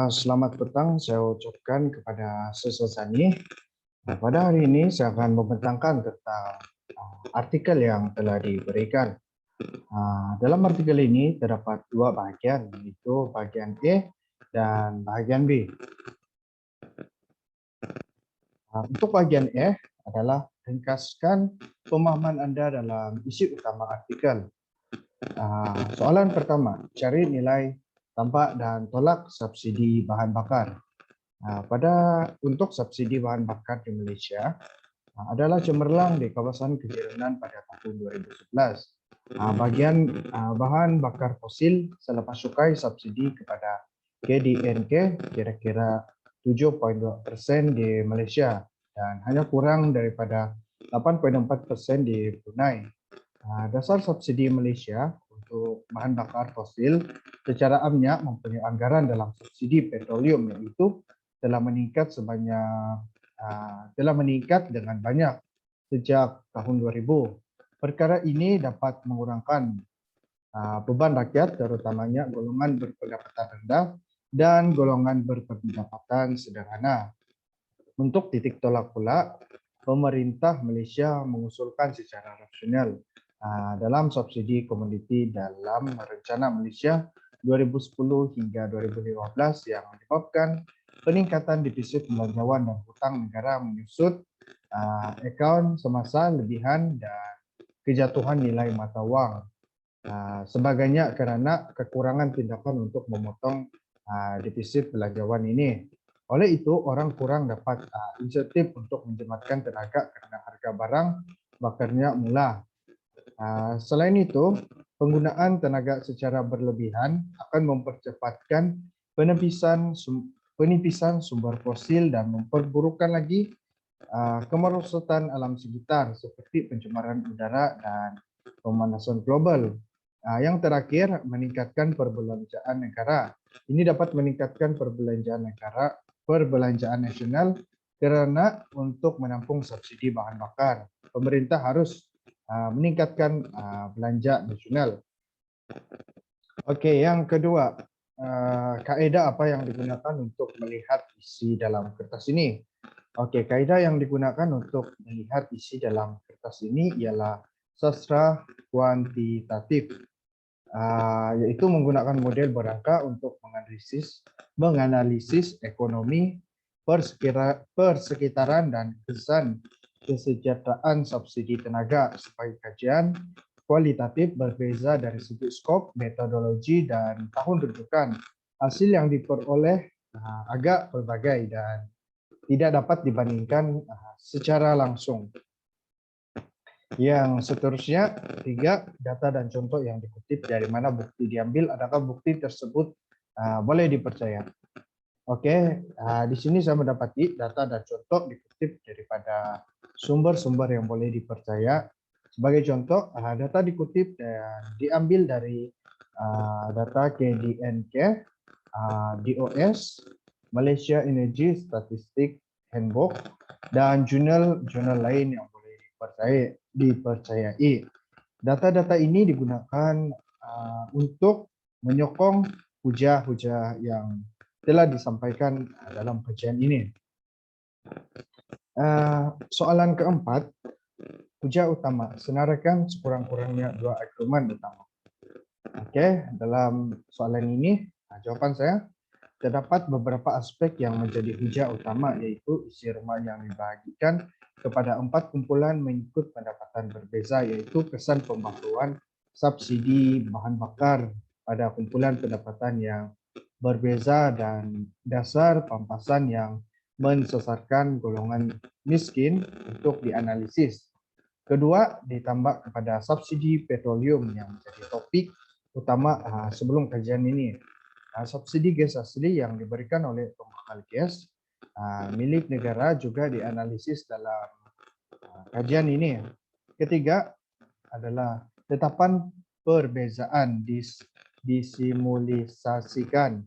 Selamat petang, saya ucapkan kepada Sesosani. Pada hari ini saya akan membentangkan tentang artikel yang telah diberikan. Dalam artikel ini terdapat dua bagian, yaitu bagian A dan bagian B. Untuk bagian A adalah ringkaskan pemahaman Anda dalam isi utama artikel. Soalan pertama, cari nilai tampak dan tolak subsidi bahan bakar. Untuk subsidi bahan bakar di Malaysia adalah cemerlang di kawasan kejiranan pada tahun 2011. Bahan bakar fosil selepas cukai subsidi kepada KDNK kira-kira 7.2% di Malaysia dan hanya kurang daripada 8.4% di Brunei. Dasar subsidi Malaysia untuk bahan bakar fosil secara amnya mempunyai anggaran dalam subsidi petroleum, yaitu telah meningkat dengan banyak sejak tahun 2000. Perkara ini dapat mengurangkan beban rakyat, terutamanya golongan berpendapatan rendah dan golongan berpendapatan sederhana. Untuk titik tolak pula, pemerintah Malaysia mengusulkan secara rasional dalam subsidi komoditi dalam rencana Malaysia 2010 hingga 2015 yang menyebabkan peningkatan defisit belanjawan dan hutang negara menyusut akaun semasa lebihan dan kejatuhan nilai mata wang. Sebagainya kerana kekurangan tindakan untuk memotong defisit belanjawan ini. Oleh itu, orang kurang dapat insentif untuk menjimatkan tenaga kerana harga barang bakarnya murah. Selain itu, penggunaan tenaga secara berlebihan akan mempercepatkan penipisan sumber fosil dan memperburukkan lagi kemerosotan alam sekitar seperti pencemaran udara dan pemanasan global. Yang terakhir, meningkatkan perbelanjaan negara. Ini dapat meningkatkan perbelanjaan nasional kerana untuk menampung subsidi bahan bakar, pemerintah harus meningkatkan belanja nasional. Okey, yang kedua, kaedah apa yang digunakan untuk melihat isi dalam kertas ini? Okey, kaedah yang digunakan untuk melihat isi dalam kertas ini ialah sastra kuantitatif, iaitu menggunakan model berangka untuk menganalisis ekonomi, persekitaran dan kesan kesejahteraan subsidi tenaga sebagai kajian kualitatif berbeza dari segi skop, metodologi dan tahun rujukan. Hasil yang diperoleh agak berbagai dan tidak dapat dibandingkan secara langsung. Yang seterusnya, 3, data dan contoh yang dikutip dari mana bukti diambil, adakah bukti tersebut boleh dipercaya. Okey, di sini saya mendapati data dan contoh dikutip daripada sumber-sumber yang boleh dipercaya. Sebagai contoh, data dikutip dan diambil dari data KDNK, DOS, Malaysia Energy Statistic Handbook dan jurnal lain yang boleh dipercayai. Data-data ini digunakan untuk menyokong hujah-hujah yang telah disampaikan dalam kajian ini. Soalan keempat, hujah utama. Senaraikan sekurang-kurangnya 2 argumen utama. Okey, dalam soalan ini, jawapan saya, terdapat beberapa aspek yang menjadi hujah utama, iaitu isi rumah yang dibahagikan kepada 4 kumpulan mengikut pendapatan berbeza, iaitu kesan pembaharuan subsidi bahan bakar pada kumpulan pendapatan yang berbeza dan dasar pampasan yang mensesatkan golongan miskin untuk dianalisis. Kedua, ditambah kepada subsidi petroleum yang menjadi topik utama sebelum kajian ini. Subsidi gas asli yang diberikan oleh pembakar gas milik negara juga dianalisis dalam kajian ini. Ketiga adalah tetapan perbezaan disimulasikan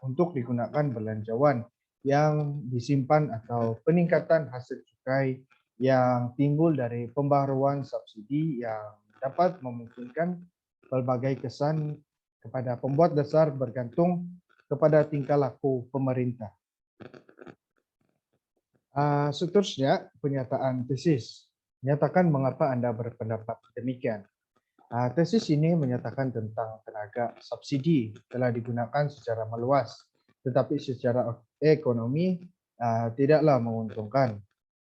untuk digunakan belanjawan yang disimpan atau peningkatan hasil cukai yang timbul dari pembaharuan subsidi yang dapat memungkinkan pelbagai kesan kepada pembuat dasar bergantung kepada tingkah laku pemerintah. Seterusnya, pernyataan tesis. Nyatakan mengapa Anda berpendapat demikian. Tesis ini menyatakan tentang tenaga subsidi telah digunakan secara meluas, tetapi secara ekonomi tidaklah menguntungkan.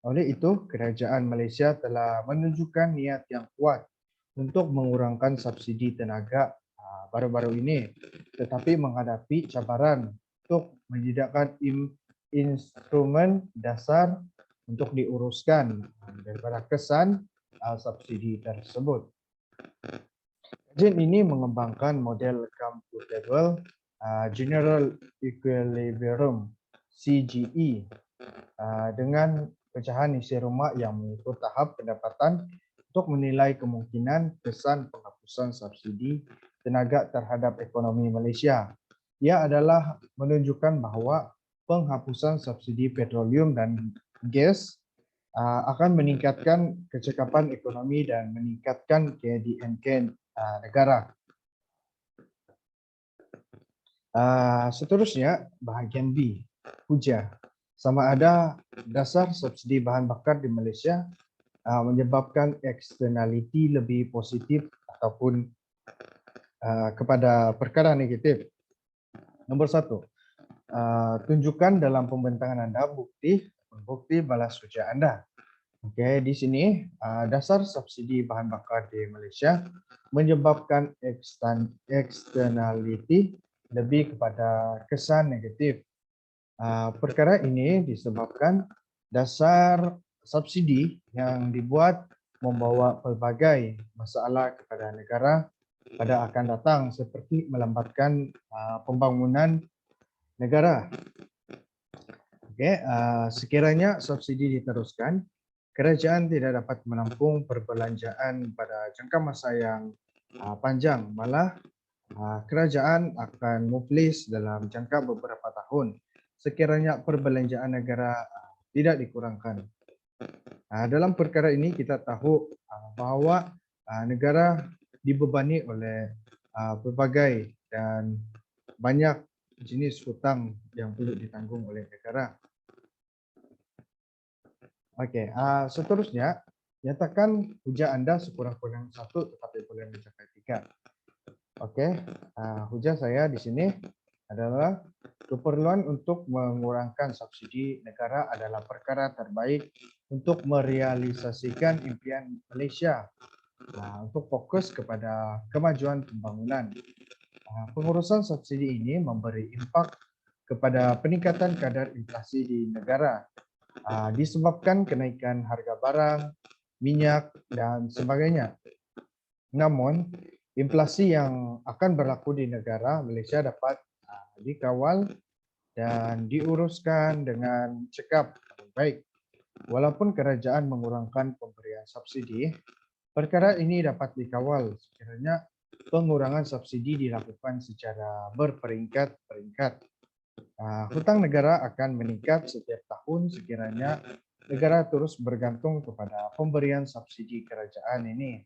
Oleh itu, kerajaan Malaysia telah menunjukkan niat yang kuat untuk mengurangkan subsidi tenaga baru-baru ini, tetapi menghadapi cabaran untuk menyediakan instrumen dasar untuk diuruskan daripada kesan subsidi tersebut. Kajian ini mengembangkan model computable General Equilibrium CGE dengan pecahan isi rumah yang mengikut tahap pendapatan untuk menilai kemungkinan kesan penghapusan subsidi tenaga terhadap ekonomi Malaysia. Ia adalah menunjukkan bahawa penghapusan subsidi petroleum dan gas akan meningkatkan kecekapan ekonomi dan meningkatkan KDNK negara. Seterusnya, bahagian B, hujah. Sama ada dasar subsidi bahan bakar di Malaysia menyebabkan eksternaliti lebih positif ataupun kepada perkara negatif. Nombor 1, tunjukkan dalam pembentangan Anda bukti balas hujah Anda. Okey, di sini dasar subsidi bahan bakar di Malaysia menyebabkan eksternaliti lebih kepada kesan negatif. Perkara ini disebabkan dasar subsidi yang dibuat membawa pelbagai masalah kepada negara pada akan datang seperti melambatkan pembangunan negara. Okey, sekiranya subsidi diteruskan, kerajaan tidak dapat menampung perbelanjaan pada jangka masa yang panjang. Malah, kerajaan akan muflis dalam jangka beberapa tahun sekiranya perbelanjaan negara tidak dikurangkan. Dalam perkara ini kita tahu bahawa negara dibebani oleh pelbagai dan banyak jenis hutang yang perlu ditanggung oleh negara. Okey, seterusnya, nyatakan hujah Anda sekurang-kurangnya 1 tetapi boleh mencapai 3. Okey, hujah saya di sini adalah keperluan untuk mengurangkan subsidi negara adalah perkara terbaik untuk merealisasikan impian Malaysia untuk fokus kepada kemajuan pembangunan. Pengurusan subsidi ini memberi impak kepada peningkatan kadar inflasi di negara disebabkan kenaikan harga barang, minyak dan sebagainya. Namun, inflasi yang akan berlaku di negara Malaysia dapat dikawal dan diuruskan dengan cekap dan baik. Walaupun kerajaan mengurangkan pemberian subsidi, perkara ini dapat dikawal sekiranya pengurangan subsidi dilakukan secara berperingkat-peringkat. Hutang negara akan meningkat setiap tahun sekiranya negara terus bergantung kepada pemberian subsidi kerajaan ini.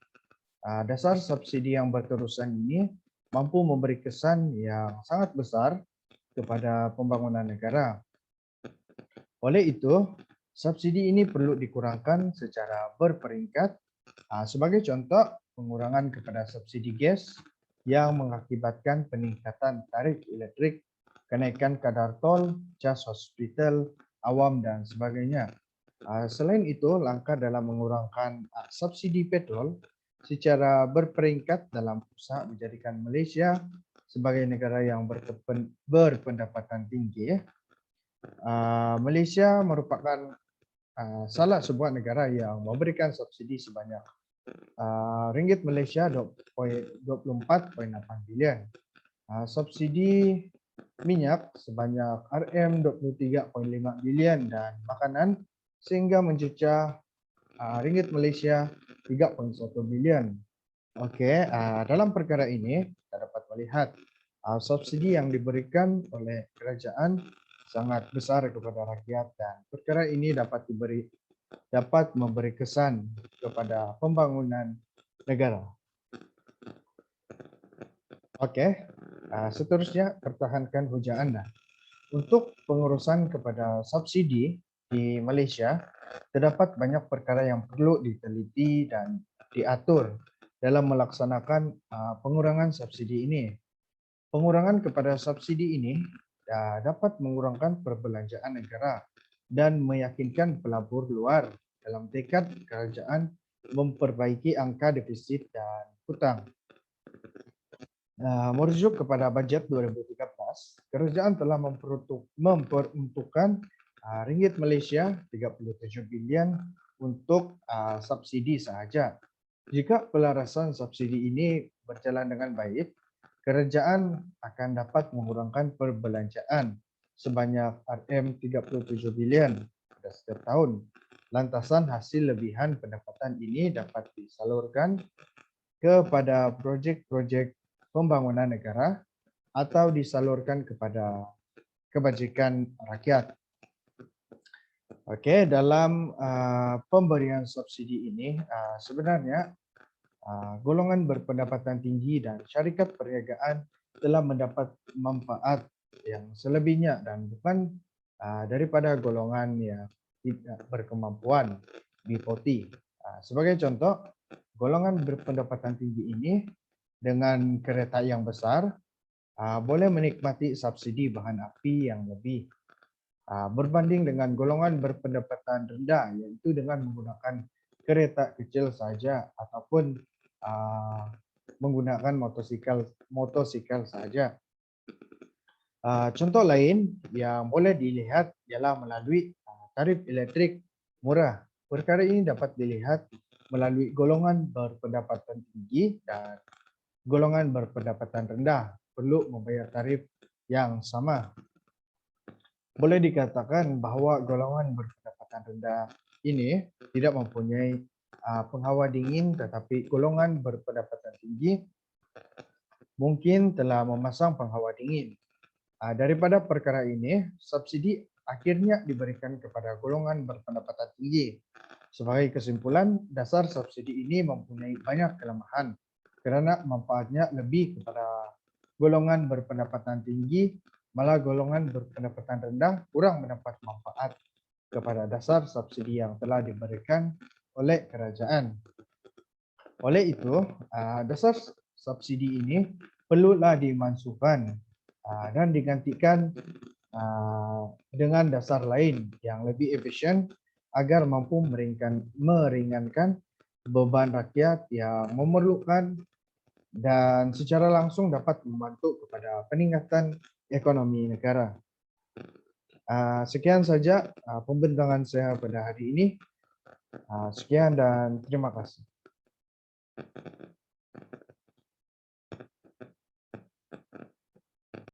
Dasar subsidi yang berterusan ini mampu memberi kesan yang sangat besar kepada pembangunan negara. Oleh itu, subsidi ini perlu dikurangkan secara berperingkat. Sebagai contoh, pengurangan kepada subsidi gas yang mengakibatkan peningkatan tarif elektrik, kenaikan kadar tol, cas hospital, awam dan sebagainya. Selain itu, langkah dalam mengurangkan subsidi petrol secara berperingkat dalam usaha menjadikan Malaysia sebagai negara yang berpendapatan tinggi. Malaysia merupakan salah sebuah negara yang memberikan subsidi sebanyak ringgit Malaysia 24.8 bilion. Subsidi minyak sebanyak RM23.5 bilion dan makanan sehingga mencecah ringgit Malaysia 3.1 bilion. Okey, dalam perkara ini kita dapat melihat subsidi yang diberikan oleh kerajaan sangat besar kepada rakyat dan perkara ini dapat memberi kesan kepada pembangunan negara. Okey, Seterusnya, pertahankan hujah Anda. Untuk pengurusan kepada subsidi di Malaysia, terdapat banyak perkara yang perlu diteliti dan diatur dalam melaksanakan pengurangan subsidi ini. Pengurangan kepada subsidi ini dapat mengurangkan perbelanjaan negara dan meyakinkan pelabur luar dalam tekad kerajaan memperbaiki angka defisit dan hutang. Merujuk kepada bajet 2013, kerajaan telah memperuntukkan ringgit Malaysia 37 bilion untuk subsidi sahaja. Jika pelarasan subsidi ini berjalan dengan baik, kerajaan akan dapat mengurangkan perbelanjaan sebanyak RM37 bilion pada setiap tahun. Lantasan hasil lebihan pendapatan ini dapat disalurkan kepada projek-projek pembangunan negara atau disalurkan kepada kebajikan rakyat. Okey, dalam pemberian subsidi ini sebenarnya golongan berpendapatan tinggi dan syarikat perniagaan telah mendapat manfaat yang selebihnya dan bukan daripada golongan yang tidak berkemampuan B40. Sebagai contoh, golongan berpendapatan tinggi ini dengan kereta yang besar boleh menikmati subsidi bahan api yang lebih berbanding dengan golongan berpendapatan rendah, iaitu dengan menggunakan kereta kecil saja ataupun menggunakan motosikal saja. Contoh lain yang boleh dilihat ialah melalui tarif elektrik murah. Perkara ini dapat dilihat melalui golongan berpendapatan tinggi dan golongan berpendapatan rendah perlu membayar tarif yang sama. Boleh dikatakan bahawa golongan berpendapatan rendah ini tidak mempunyai penghawa dingin, tetapi golongan berpendapatan tinggi mungkin telah memasang penghawa dingin. Daripada perkara ini, subsidi akhirnya diberikan kepada golongan berpendapatan tinggi. Sebagai kesimpulan, dasar subsidi ini mempunyai banyak kelemahan kerana manfaatnya lebih kepada golongan berpendapatan tinggi, malah golongan berpendapatan rendah kurang mendapat manfaat kepada dasar subsidi yang telah diberikan oleh kerajaan. Oleh itu, dasar subsidi ini perlulah dimansuhkan dan digantikan dengan dasar lain yang lebih efisien agar mampu meringankan beban rakyat yang memerlukan dan secara langsung dapat membantu kepada peningkatan ekonomi negara. Sekian saja pembentangan saya pada hari ini. Sekian dan terima kasih.